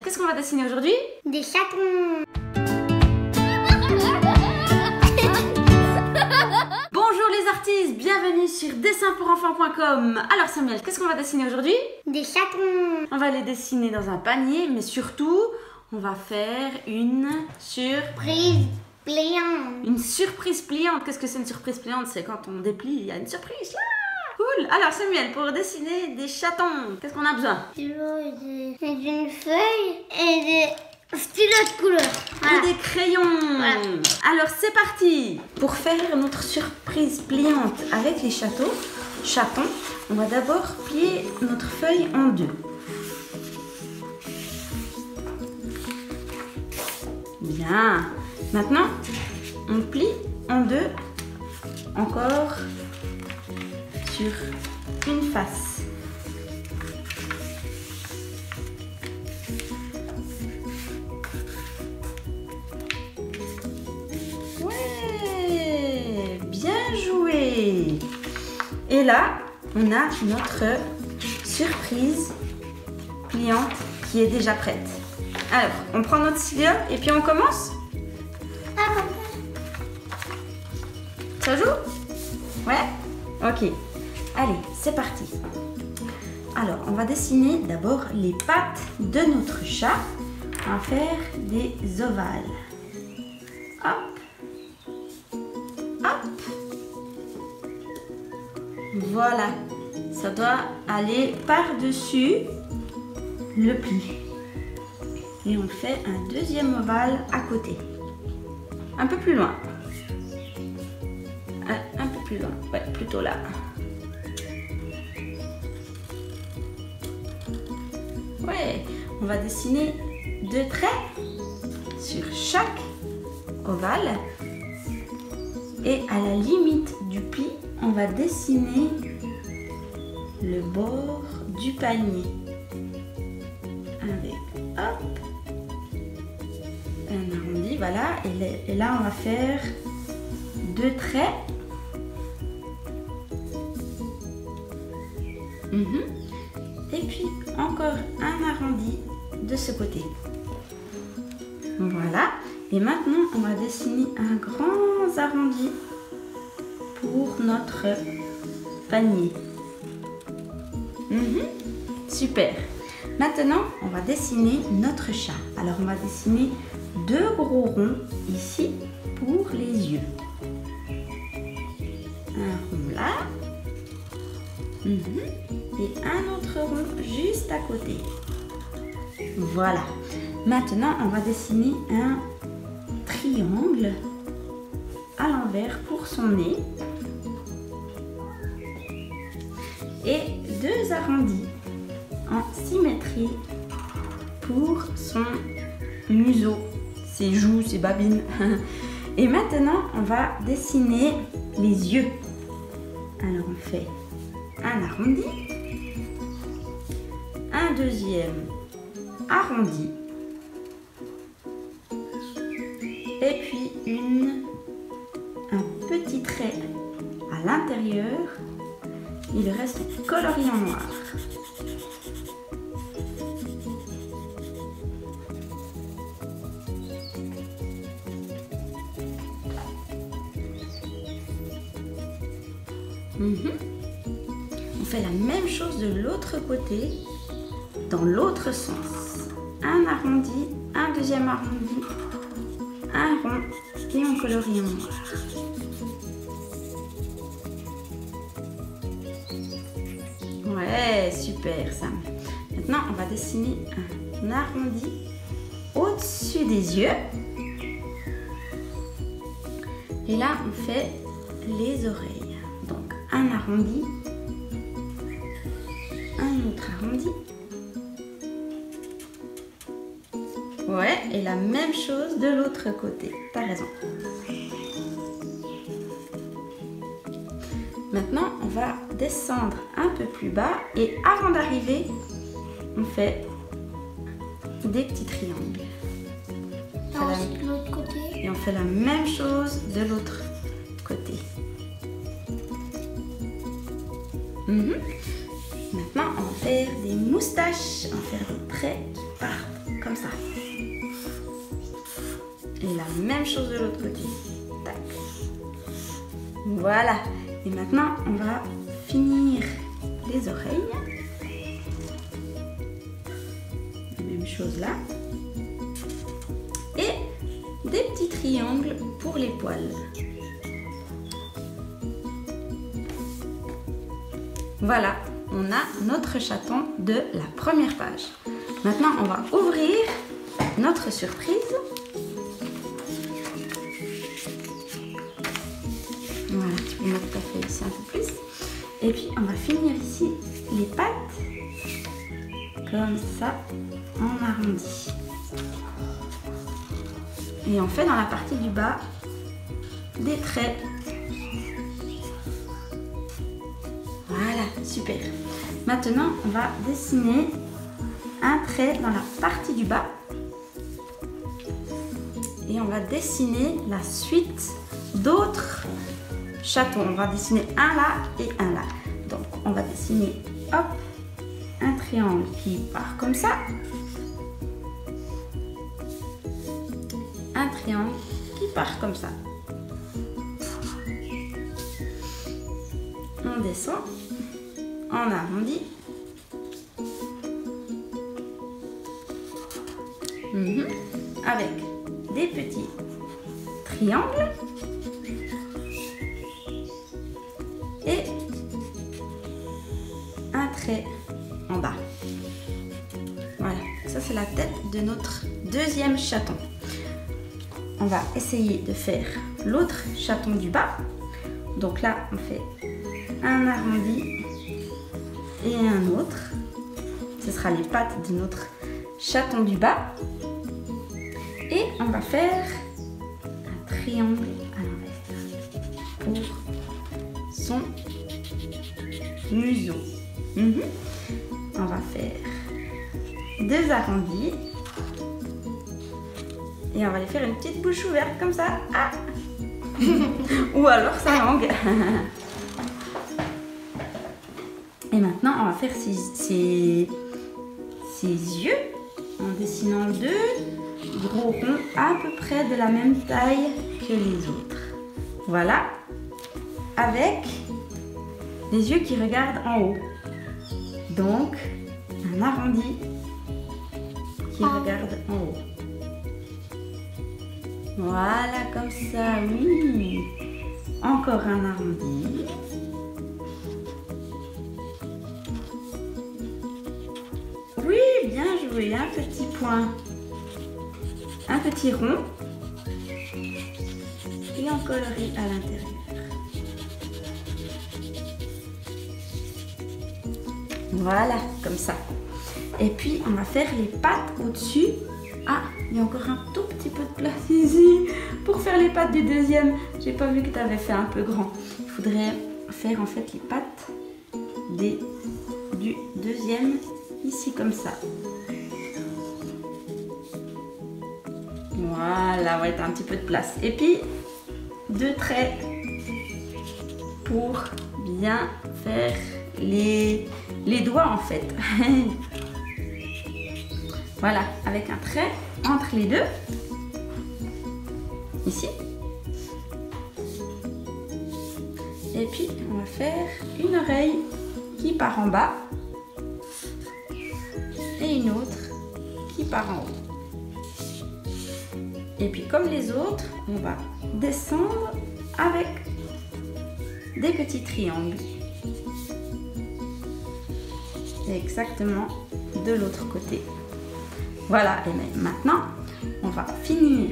qu'est-ce qu'on va dessiner aujourd'hui? Des chatons. Bonjour les artistes, bienvenue sur dessinpourenfants.com. Alors Samuel, qu'est-ce qu'on va dessiner aujourd'hui? Des chatons. On va les dessiner dans un panier, mais surtout, on va faire une Prise pliante. Une surprise pliante. Qu'est-ce que c'est une surprise pliante? C'est quand on déplie, il y a une surprise là. Cool. Alors Samuel, pour dessiner des chatons, qu'est-ce qu'on a besoin? D'une feuille et des stylos de couleur. Et des crayons. Voilà. Alors c'est parti. Pour faire notre surprise pliante avec les chatons, on va d'abord plier notre feuille en deux. Bien. Maintenant, on plie en deux encore sur une face. Ouais, bien joué. Et là, on a notre surprise pliante qui est déjà prête. Alors, on prend notre stylo et puis on commence. Ah, comme Ça joue? Ouais? Ok. Allez, c'est parti. Alors, on va dessiner d'abord les pattes de notre chat. On va faire des ovales. Hop. Hop. Voilà. Ça doit aller par-dessus le pli. Et on fait un deuxième ovale à côté. Un peu plus loin. Un peu plus loin. Ouais, plutôt là. Ouais, on va dessiner deux traits sur chaque ovale. Et à la limite du pli, on va dessiner le bord du panier. Avec, hop, un arrondi, voilà. Et là, on va faire deux traits. Et puis encore un arrondi de ce côté. Voilà. Et maintenant, on va dessiner un grand arrondi pour notre panier. Super. Maintenant, on va dessiner notre chat. Alors, on va dessiner deux gros ronds ici pour les yeux. Un rond là. Et un autre rond juste à côté. Voilà. Maintenant, on va dessiner un triangle à l'envers pour son nez. Et deux arrondis en symétrie pour son museau, ses joues, ses babines. Et maintenant, on va dessiner les yeux. Alors, on fait un arrondi, un deuxième arrondi, et puis un petit trait à l'intérieur. Il reste colorié en noir. On fait la même chose de l'autre côté, dans l'autre sens. Un arrondi, un deuxième arrondi, un rond et on colorie en noir. Ouais, super Sam. Maintenant, on va dessiner un arrondi au-dessus des yeux. Et là, on fait les oreilles. Donc, un arrondi, un autre arrondi. Ouais, et la même chose de l'autre côté. T'as raison. Maintenant, on va descendre un peu plus bas et avant d'arriver, on fait des petits triangles. de l'autre côté. Et on fait la même chose de l'autre côté. Maintenant, on va faire des moustaches. On va faire des traits qui partent comme ça. chose de l'autre côté. Tac. Voilà. Et maintenant, on va finir les oreilles. La même chose là. Et des petits triangles pour les poils. Voilà, on a notre chaton de la première page. Maintenant, on va ouvrir notre surprise. Voilà, tu peux mettre ta feuille ici un peu plus. Et puis, on va finir ici les pattes, comme ça, en arrondi. Et on fait dans la partie du bas des traits. Voilà, super. Maintenant, on va dessiner un trait dans la partie du bas. Et on va dessiner la suite d'autres chatons. On va dessiner un là et un là. Donc, on va dessiner, hop, un triangle qui part comme ça. Un triangle qui part comme ça. On descend, on arrondit. Avec des petits triangles et un trait en bas. Voilà, ça c'est la tête de notre deuxième chaton. On va essayer de faire l'autre chaton du bas. Donc là, on fait un arrondi et un autre. Ce sera les pattes de notre chaton du bas. Et on va faire un triangle à l'envers pour son museau. On va faire deux arrondis. Et on va les faire une petite bouche ouverte comme ça. Ah. Ou alors sa langue. Et maintenant, on va faire ses yeux en dessinant deux gros ronds à peu près de la même taille que les autres. Voilà. Avec les yeux qui regardent en haut. Donc, un arrondi qui regarde en haut. Voilà, comme ça, oui. Encore un arrondi. Oui, bien joué. Un petit point. Un petit rond. Et on colorie à l'intérieur. Voilà, comme ça. Et puis, on va faire les pattes au-dessus. Ah, il y a encore un tout petit peu de place ici pour faire les pattes du deuxième. J'ai pas vu que tu avais fait un peu grand. Il faudrait faire en fait les pattes du deuxième ici comme ça. Voilà, ouais, t'as un petit peu de place. Et puis, deux traits pour bien faire les doigts en fait. Voilà, avec un trait entre les deux, ici. Et puis, on va faire une oreille qui part en bas et une autre qui part en haut. Et puis, comme les autres, on va descendre avec des petits triangles. Exactement de l'autre côté. Voilà, et maintenant, on va finir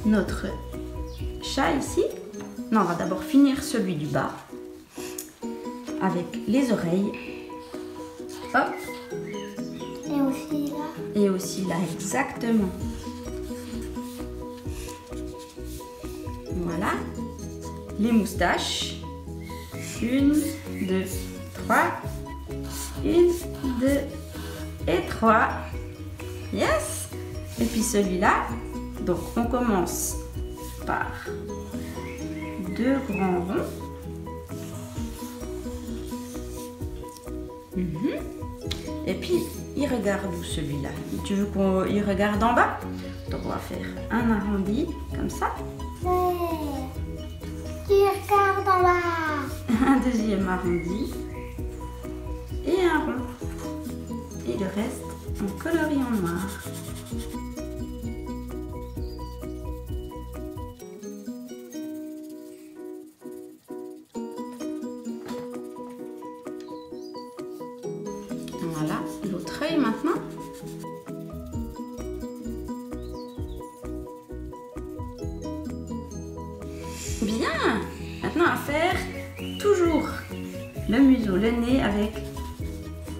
notre chat ici. Non, on va d'abord finir celui du bas avec les oreilles. Hop. Et aussi là. Et aussi là, exactement. Voilà. Les moustaches. 1, 2, 3. 1, 2 et 3. Yes. Et puis celui-là, donc on commence par deux grands ronds. Et puis il regarde où celui-là? Tu veux qu'il regarde en bas? Donc on va faire un arrondi comme ça. Tu regardes en bas. Un deuxième arrondi. Et un rond. Et le reste en coloris en noir. Voilà, l'autre œil maintenant. Bien. Maintenant à faire toujours le museau, le nez avec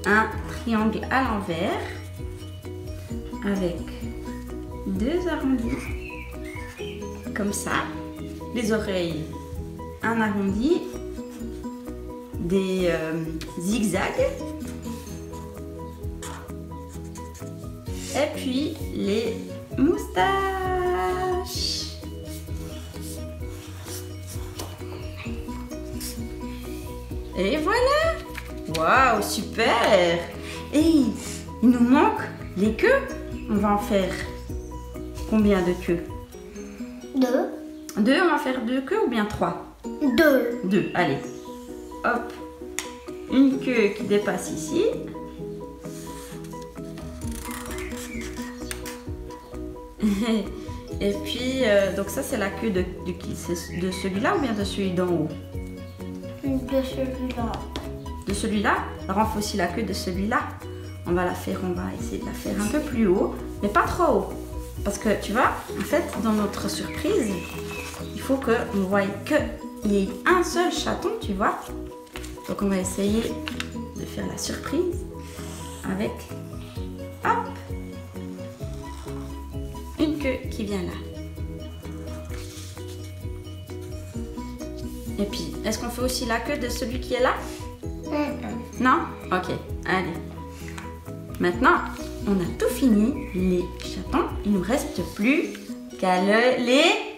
un triangle à l'envers avec deux arrondis comme ça, les oreilles un arrondi, des zigzags et puis les moustaches. Et voilà! Waouh, super! Et il nous manque les queues. On va en faire combien de queues? 2. 2, on va faire 2 queues ou bien 3? 2. 2, allez. Hop. Une queue qui dépasse ici. Et puis, donc ça c'est la queue de qui? C'est de celui-là ou bien de celui d'en haut? De celui-là. De celui-là. Alors on fait aussi la queue de celui-là. On va essayer de la faire un peu plus haut, mais pas trop haut. Parce que tu vois, en fait, dans notre surprise, il faut qu'on voie qu'il y ait un seul chaton, tu vois. Donc on va essayer de faire la surprise avec, hop, une queue qui vient là. Et puis, est-ce qu'on fait aussi la queue de celui qui est là? Non? Ok, allez. Maintenant, on a tout fini, les chatons. Il ne nous reste plus qu'à les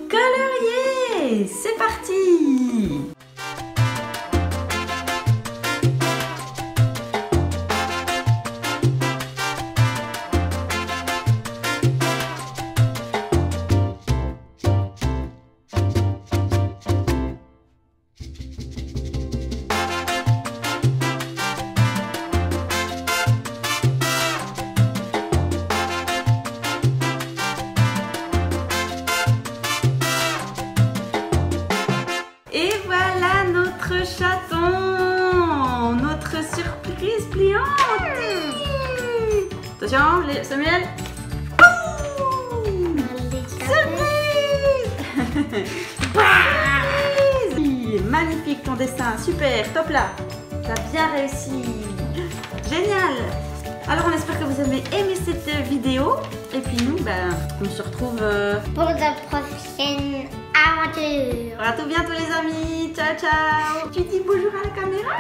colorier. C'est parti! Et voilà notre chaton, notre surprise pliante. Attention, Samuel. Surprise! Surprise! Magnifique ton dessin, super, top là. Tu as bien réussi. Génial. Alors on espère que vous avez aimé cette vidéo. Et puis nous, on se retrouve pour la prochaine aventure. À tout bientôt les amis. Ciao ciao. Tu dis bonjour à la caméra?